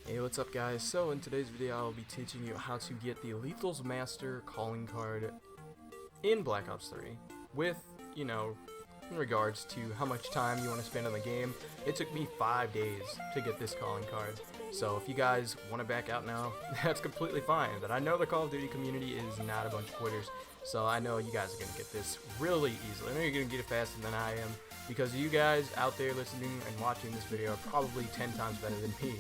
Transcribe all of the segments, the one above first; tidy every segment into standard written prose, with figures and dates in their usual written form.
Hey, what's up guys? So in today's video I'll be teaching you how to get the Lethal's Master calling card in Black Ops 3 with, in regards to how much time you want to spend on the game. It took me 5 days to get this calling card. So if you guys want to back out now, that's completely fine. But I know the Call of Duty community is not a bunch of quitters, so I know you guys are going to get this really easily. I know you're going to get it faster than I am, because you guys out there listening and watching this video are probably 10 times better than me.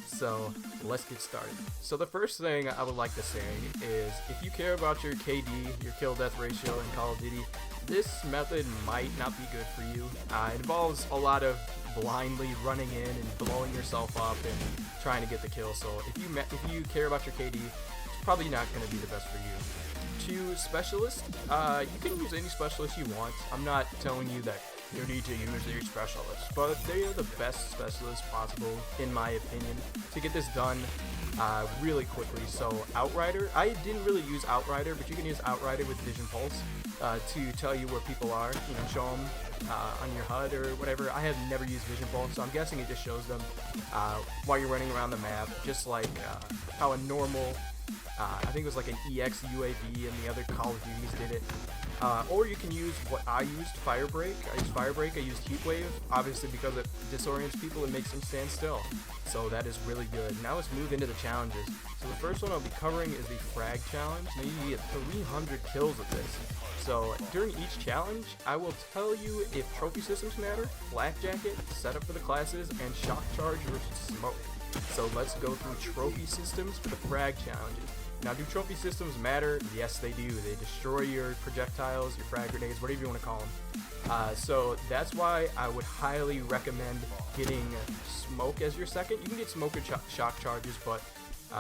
So let's get started. So the first thing I would like to say is, if you care about your KD, your kill death ratio in Call of Duty, this method might not be good for you. It involves a lot of blindly running in and blowing yourself up and trying to get the kill. So if you care about your KD, it's probably not going to be the best for you. To specialist, you can use any specialist you want. I'm not telling you that you need to use these specialists, but they are the best specialists possible, in my opinion, to get this done really quickly. So Outrider, I didn't really use Outrider, but you can use Outrider with Vision Pulse to tell you where people are, show them on your HUD or whatever. I have never used Vision Pulse, so I'm guessing it just shows them while you're running around the map, just like how a normal, I think it was like an EX UAV and the other Call of Duties did it. Or you can use what I used, Firebreak. I used Firebreak, I used Heatwave, obviously because it disorients people and makes them stand still. So that is really good. Now let's move into the challenges. So the first one I'll be covering is the Frag challenge. Now you get 300 kills with this. So during each challenge, I will tell you if trophy systems matter, Flak Jacket, setup for the classes, and shock charge versus smoke. So let's go through trophy systems for the Frag challenges. Now, do trophy systems matter? Yes, they do. They destroy your projectiles, your frag grenades, whatever you want to call them. So that's why I would highly recommend getting smoke as your second. You can get smoke and shock charges, but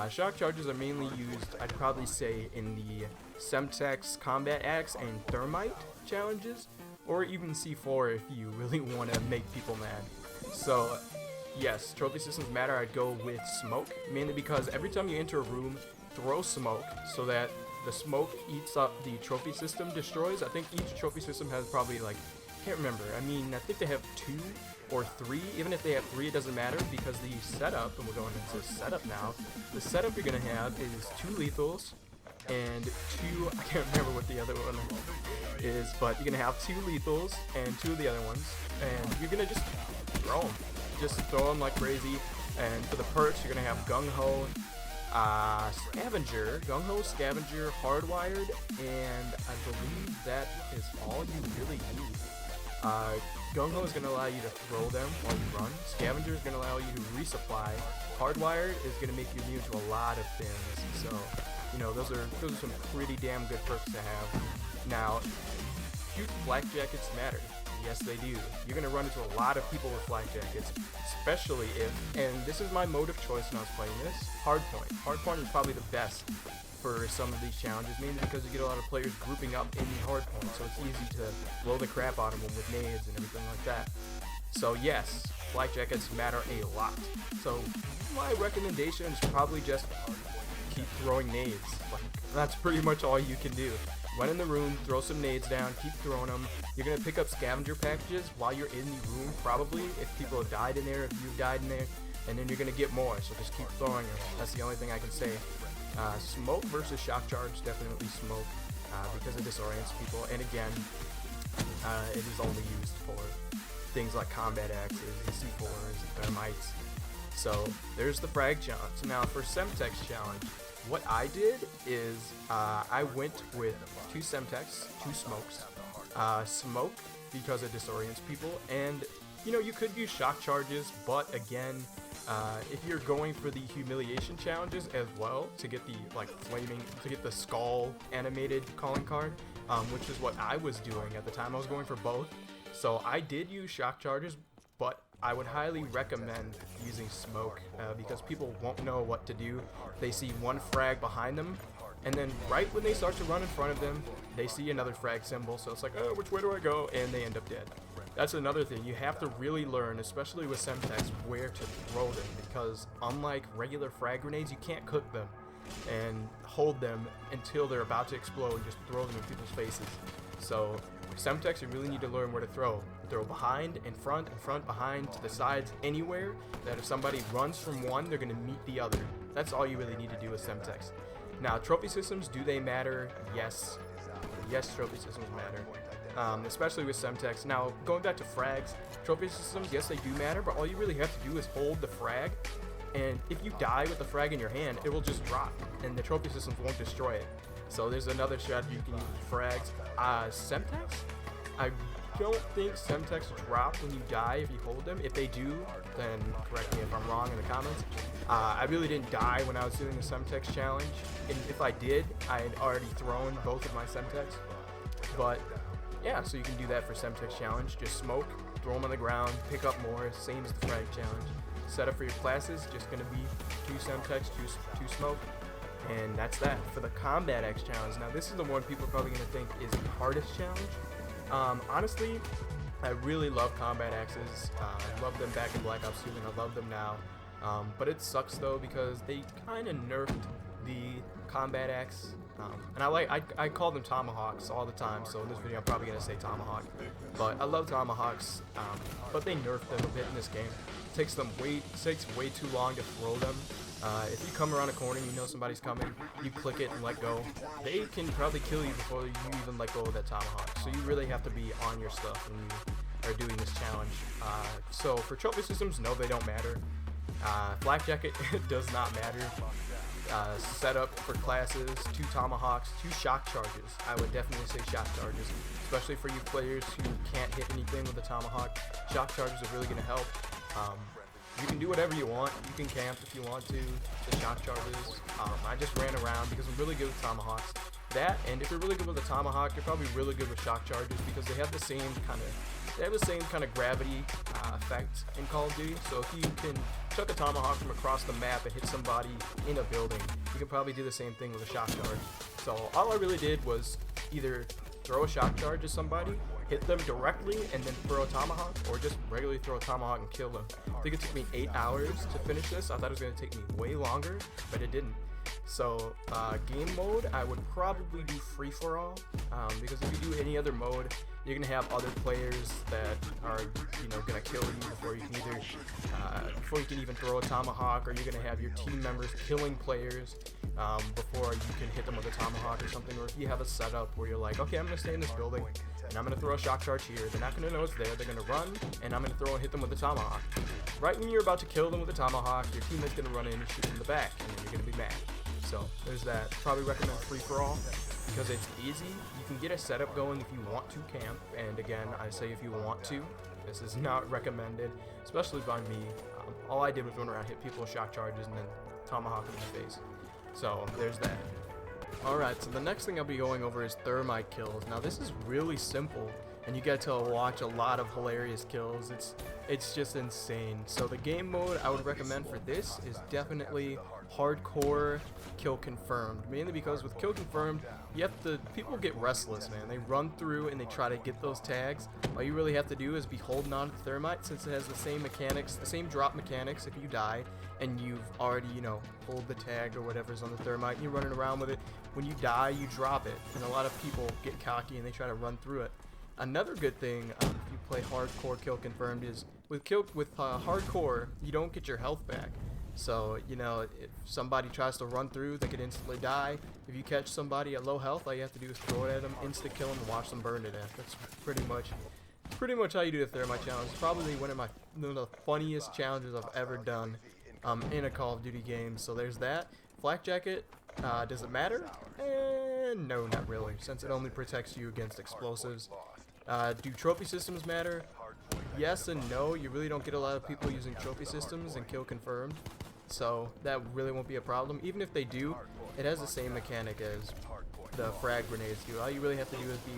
shock charges are mainly used, I'd probably say, in the Semtex Combat Axe and Thermite challenges, or even C4 if you really want to make people mad. So yes, trophy systems matter. I'd go with smoke, mainly because every time you enter a room, throw smoke so that the smoke eats up the trophy system destroys. I think each trophy system has probably, like, can't remember. I mean, I think they have 2 or 3. Even if they have 3, it doesn't matter, because the setup, and we're going into setup now, the setup you're going to have is 2 lethals and 2, I can't remember what the other one is, but you're going to have 2 lethals and 2 of the other ones, and you're going to just throw them. Just throw them like crazy. And for the perks, you're going to have Gung Ho, Scavenger, Gung Ho, Scavenger, Hardwired, and I believe that is all you really need. Gung Ho is going to allow you to throw them while you run. Scavenger is going to allow you to resupply. Hardwired is going to make you immune to a lot of things. So, those are some pretty damn good perks to have. Now, do Flak Jackets matter? Yes, they do. You're going to run into a lot of people with Flak Jackets, especially if, and this is my mode of choice when I was playing this, Hardpoint. Hardpoint is probably the best for some of these challenges, mainly because you get a lot of players grouping up in the Hardpoint, so it's easy to blow the crap out of them with nades and everything like that. So yes, Flak Jackets matter a lot. So my recommendation is probably just keep throwing nades. Like, that's pretty much all you can do. Run in the room, throw some nades down, keep throwing them. You're going to pick up scavenger packages while you're in the room, probably, if people have died in there, if you've died in there, and then you're going to get more, so just keep throwing them. That's the only thing I can say. Smoke versus shock charge, definitely smoke, because it disorients people, and again, it is only used for things like combat axes, C4s, thermites. So there's the Frag challenge. Now for Semtex challenge, what I did is I went with 2 Semtex, 2 smokes. Smoke because it disorients people, and you could use shock charges, but again, if you're going for the humiliation challenges as well to get the to get the skull animated calling card, which is what I was doing at the time. I was going for both, so I did use shock charges, but I would highly recommend using smoke because people won't know what to do. They see one frag behind them, and then right when they start to run in front of them, they see another frag symbol, so it's like, oh, which way do I go? And they end up dead. That's another thing. You have to really learn, especially with Semtex, where to throw them, because unlike regular frag grenades, you can't cook them and hold them until they're about to explode and just throw them in people's faces. So Semtex, you really need to learn where to throw. Throw behind, in front, behind, to the sides, anywhere that if somebody runs from one, they're going to meet the other. That's all you really need to do with Semtex. Now, trophy systems, do they matter? Yes. Yes, trophy systems matter. Especially with Semtex. Now, going back to frags, trophy systems, yes, they do matter, but all you really have to do is hold the frag, and if you die with the frag in your hand, it will just drop, and the trophy systems won't destroy it. So there's another strategy you can use with frags. Semtex? I don't think Semtex drop when you die if you hold them. If they do, then correct me if I'm wrong in the comments. I really didn't die when I was doing the Semtex challenge, and if I did, I had already thrown both of my Semtex. But yeah, so you can do that for Semtex challenge. Just smoke, throw them on the ground, pick up more, same as the frag challenge. Setup for your classes, just gonna be 2 Semtex, 2 smoke, and that's that. For the Combat Axe challenge, now this is the one people are probably gonna think is the hardest challenge. Honestly, I really love Combat Axes. I love them back in Black Ops 2, and I love them now. But it sucks though because they kind of nerfed the Combat Axe. And I call them Tomahawks all the time, so in this video I'm probably going to say Tomahawk. But I love Tomahawks, but they nerfed them a bit in this game. It takes way too long to throw them. If you come around a corner and you know somebody's coming, you click it and let go. They can probably kill you before you even let go of that Tomahawk. So you really have to be on your stuff when you are doing this challenge. So for trophy systems, no, they don't matter. Flak Jacket does not matter. Setup for classes, 2 Tomahawks, 2 shock charges. I would definitely say shock charges, especially for you players who can't hit anything with a Tomahawk. Shock charges are really going to help. You can do whatever you want. You can camp if you want to. The shock charges. I just ran around because I'm really good with Tomahawks. That, and if you're really good with a Tomahawk, you're probably really good with shock charges because they have the same kind of gravity effect in Call of Duty. So if you can chuck a Tomahawk from across the map and hit somebody in a building, you can probably do the same thing with a shock charge. So all I really did was either throw a shock charge at somebody, hit them directly, and then throw a Tomahawk, or just regularly throw a Tomahawk and kill them. I think it took me 8 hours to finish this. I thought it was going to take me way longer, but it didn't. So game mode, I would probably do free-for-all, because if you do any other mode, you're gonna have other players that are, gonna kill you before you can even throw a Tomahawk, or you're gonna have your team members killing players before you can hit them with a Tomahawk or something. Or if you have a setup where you're like, okay, I'm gonna stay in this building and I'm gonna throw a shock charge here. They're not gonna know it's there. They're gonna run, and I'm gonna throw and hit them with a Tomahawk. Right when you're about to kill them with a Tomahawk, your teammate's gonna run in and shoot from the back, and then you're gonna be mad. So there's that. Probably recommend free-for-all because it's easy. You can get a setup going if you want to camp, and again, I say if you want to. This is not recommended, especially by me. All I did was run around, hit people with shock charges, and then Tomahawk in the face. So there's that. Alright, so the next thing I'll be going over is Thermite kills. Now this is really simple, and you get to watch a lot of hilarious kills. It's just insane. So the game mode I would recommend for this is definitely hardcore kill confirmed, mainly because with kill confirmed people get restless, man. They run through and they try to get those tags. All you really have to do is be holding on to Thermite, since it has the same mechanics, the same drop mechanics if you die and you've already pulled the tag or whatever's on the Thermite and you're running around with it. When you die, you drop it, and a lot of people get cocky and they try to run through it. Another good thing if you play hardcore kill confirmed is with hardcore, you don't get your health back. So, if somebody tries to run through, they could instantly die. If you catch somebody at low health, all you have to do is throw it at them, insta-kill them, and watch them burn to death. That's pretty much how you do the Thermite challenge. It's probably one of the funniest challenges I've ever done in a Call of Duty game. So there's that. Flak Jacket, does it matter? No, not really, since it only protects you against explosives. Do trophy systems matter? Yes and no. You really don't get a lot of people using trophy systems and kill confirmed, so that really won't be a problem. Even if they do, it has the same mechanic as the frag grenades do. All you really have to do is be,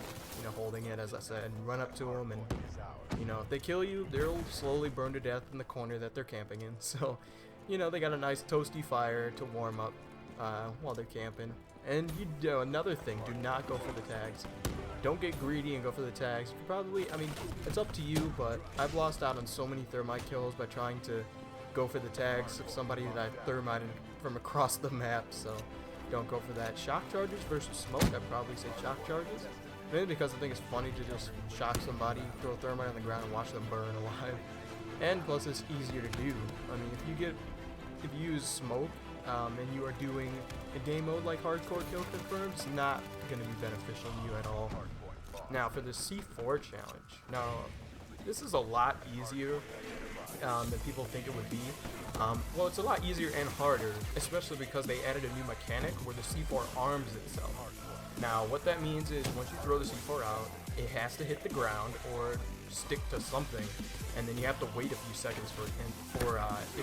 holding it, as I said, and run up to them, and if they kill you, they'll slowly burn to death in the corner that they're camping in. So, they got a nice toasty fire to warm up while they're camping. And another thing, do not go for the tags. Don't get greedy and go for the tags. It's up to you, but I've lost out on so many Thermite kills by trying to go for the tags of somebody that I've Thermited from across the map, so don't go for that. Shock charges versus smoke, I'd probably say shock charges. mainly because I think it's funny to just shock somebody, throw Thermite on the ground, and watch them burn alive. And plus, it's easier to do. I mean, if you use smoke and you are doing a game mode like Hardcore Kill Confirmed, it's not going to be beneficial to you at all. Now, for the C4 challenge, now this is a lot easier than people think it would be. Well, it's a lot easier and harder, especially because they added a new mechanic where the C4 arms itself. Now, what that means is once you throw the C4 out, it has to hit the ground or stick to something, and then you have to wait a few seconds for it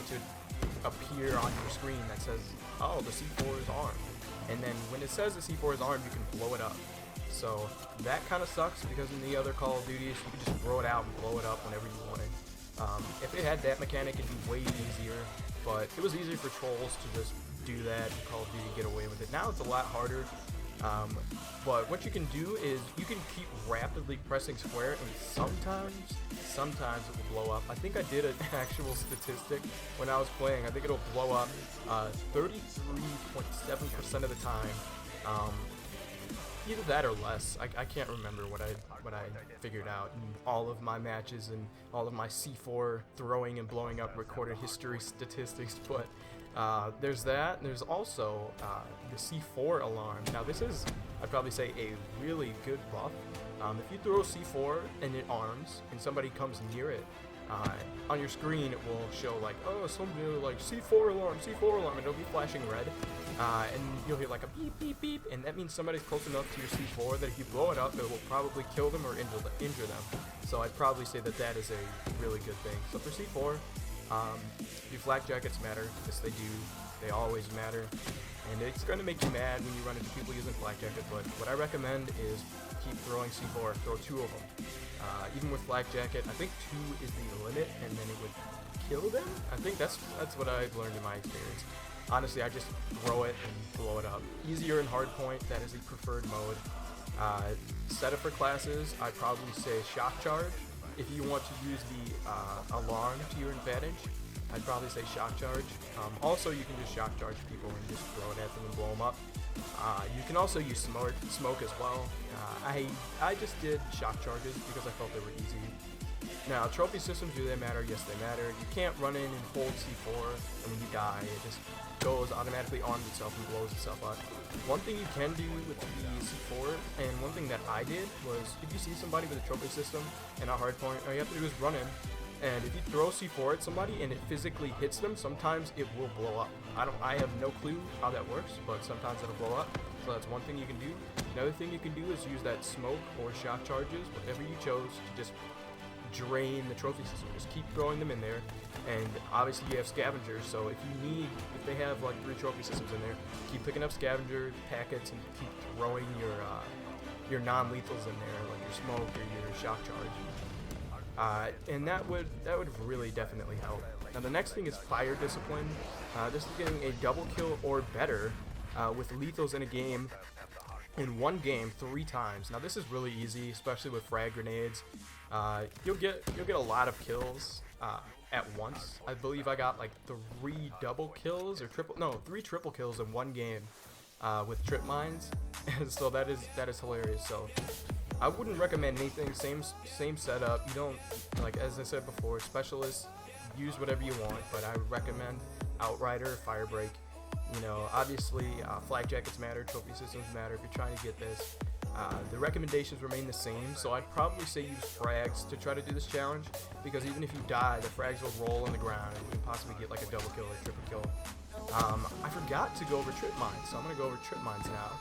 to appear on your screen that says, oh, the C4 is armed. And then when it says the C4 is armed, you can blow it up. So that kind of sucks, because in the other Call of Duties, you could just throw it out and blow it up whenever you wanted. If it had that mechanic, it'd be way easier, but it was easier for trolls to just do that and Call of Duty get away with it. Now it's a lot harder, but what you can do is you can keep rapidly pressing square, and sometimes it will blow up. I think I did an actual statistic when I was playing. I think it'll blow up 33.7% of the time. Either that or less. I can't remember what I figured out in all of my matches and all of my C4 throwing and blowing up recorded history statistics, but there's that. There's also the C4 alarm. Now this is, I'd probably say, a really good buff. If you throw C4 and it arms and somebody comes near it, on your screen it will show like, oh, somebody like C4 alarm, and it'll be flashing red. And you'll hear like a beep, beep, beep, and that means somebody's close enough to your C4 that if you blow it up, it will probably kill them or injure them. So I'd probably say that that is a really good thing. So for C4, do Flak Jackets matter? Yes, they do. They always matter. And it's going to make you mad when you run into people using Flak Jacket, but what I recommend is keep throwing C4, throw 2 of them. Even with Flak Jacket, I think 2 is the limit, and then it would kill them? I think that's what I've learned in my experience. Honestly, I just throw it and blow it up. Easier in Hardpoint, that is the preferred mode. Setup for classes, I'd probably say Shock Charge. If you want to use the alarm to your advantage, I'd probably say Shock Charge. Also, you can just Shock Charge people and just throw it at them and blow them up. You can also use smoke as well. I just did Shock Charges because I felt they were easy. Now, trophy systems, do they matter? Yes, they matter. You can't run in and hold C4, and when you die, it just goes automatically arms itself and blows itself up. One thing you can do with the C4, and one thing that I did, was if you see somebody with a trophy system and a hardpoint, all you have to do is run in, and if you throw C4 at somebody and it physically hits them, sometimes it will blow up. I have no clue how that works, but sometimes it'll blow up. So that's one thing you can do. Another thing you can do is use that smoke or shock charges, whatever you chose, to just drain the trophy system. Just keep throwing them in there, and obviously you have scavengers, so if they have like 3 trophy systems in there, keep picking up scavenger packets and keep throwing your non-lethals in there, like your smoke or your shock charge, and that would really definitely help. Now the next thing is fire discipline. This is getting a double kill or better with lethals in a game, in one game 3 times. Now this is really easy, especially with frag grenades. You'll get a lot of kills at once. I believe I got like 3 double kills or 3 triple kills in one game with trip mines, and so that is hilarious. So I wouldn't recommend anything. Same setup. You don't, like as I said before, specialists, use whatever you want, but I would recommend Outrider, Firebreak. You know, obviously Flak Jackets matter, trophy systems matter if you're trying to get this. The recommendations remain the same, so I'd probably say use frags to try to do this challenge, because even if you die, the frags will roll on the ground and you can possibly get like a double kill or triple kill. I forgot to go over trip mines, so I'm going to go over trip mines now.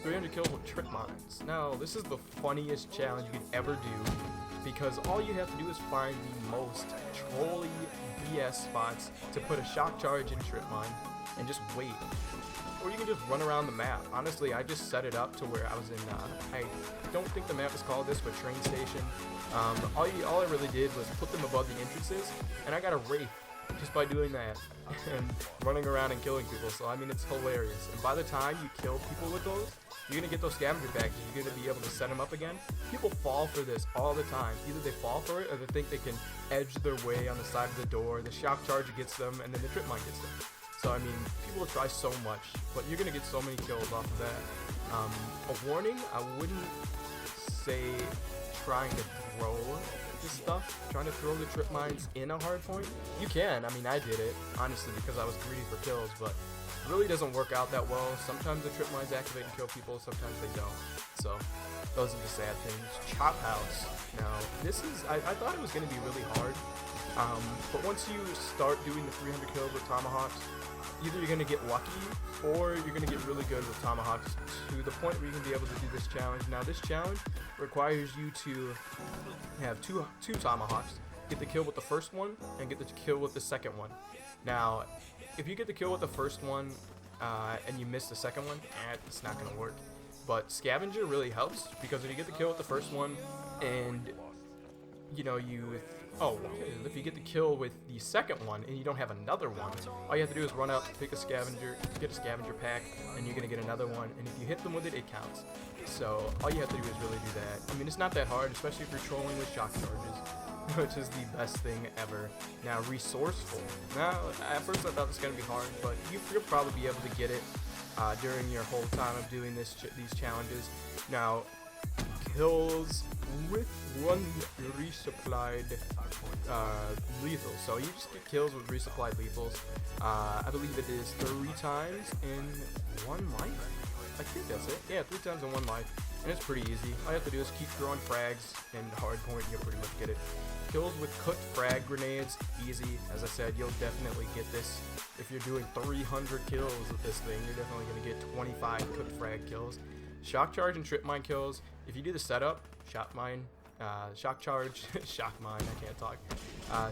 300 kills with trip mines. Now, this is the funniest challenge you could ever do, because all you have to do is find the most trolly BS spots to put a shock charge in trip mine and just wait. Or you can just run around the map. Honestly, I just set it up to where I was in, I don't think the map was called this, but train station. All I really did was put them above the entrances, and I got a wraith just by doing that and running around and killing people. So I mean, it's hilarious. And by the time you kill people with those, you're gonna get those scavenger packages. You're gonna be able to set them up again. People fall for this all the time. Either they fall for it, or they think they can edge their way on the side of the door. The shock charge gets them, and then the trip mine gets them. So I mean, people will try so much, but you're gonna get so many kills off of that. A warning: I wouldn't say trying to throw this stuff, trying to throw the trip mines in a hardpoint. You can, I mean I did it, honestly, because I was greedy for kills, but it really doesn't work out that well. Sometimes the trip mines activate and kill people, sometimes they don't. So those are the sad things. Chop House. Now this is, I thought it was going to be really hard, but once you start doing the 300 kills with Tomahawks, either you're going to get lucky or you're going to get really good with Tomahawks to the point where you can be able to do this challenge. Now this challenge requires you to have two Tomahawks, get the kill with the first one and get the kill with the second one. Now if you get the kill with the first one and you miss the second one, it's not going to work. But Scavenger really helps, because if you get the kill with the first one and you know if you get the kill with the second one and you don't have another one, all you have to do is run out, pick a Scavenger, get a Scavenger pack, and you're gonna get another one. And if you hit them with it, it counts. So all you have to do is really do that. I mean, it's not that hard, especially if you're trolling with shock charges, which is the best thing ever. Now, Resourceful. Now, at first I thought this was gonna be hard, but you'll probably be able to get it during your whole time of doing these challenges. Now, kills with one resupplied lethal. So you just get kills with resupplied lethals. I believe it is 3 times in 1 life. I think that's it. Yeah, 3 times in 1 life. And it's pretty easy. All you have to do is keep throwing frags and hardpoint, you'll pretty much get it. Kills with cooked frag grenades, easy. As I said, you'll definitely get this. If you're doing 300 kills with this thing, you're definitely going to get 25 cooked frag kills. Shock charge and trip mine kills. If you do the setup, shock mine, shock charge, shock mine, I can't talk.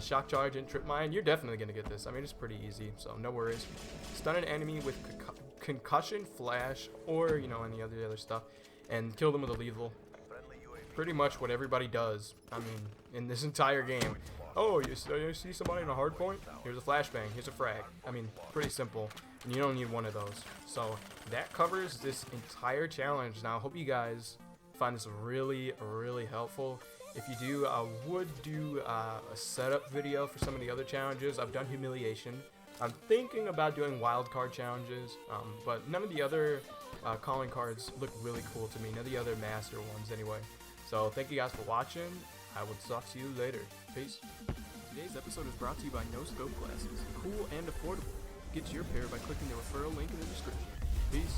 Shock charge and trip mine, you're definitely going to get this. I mean, it's pretty easy, so no worries. Stun an enemy with concussion, flash, or, you know, any other stuff, and kill them with a lethal. Pretty much what everybody does, I mean, in this entire game. Oh, you see somebody in a hard point? Here's a flashbang, here's a frag. I mean, pretty simple, and you don't need one of those. So that covers this entire challenge. Now, I hope you guys find this really, really helpful. If you do, I would do a setup video for some of the other challenges. I've done Humiliation. I'm thinking about doing Wildcard challenges, but none of the other calling cards look really cool to me. None of the other master ones anyway. So thank you guys for watching. I will talk to you later. Peace. Today's episode is brought to you by No Scope Glasses. Cool and affordable. Get your pair by clicking the referral link in the description. Peace.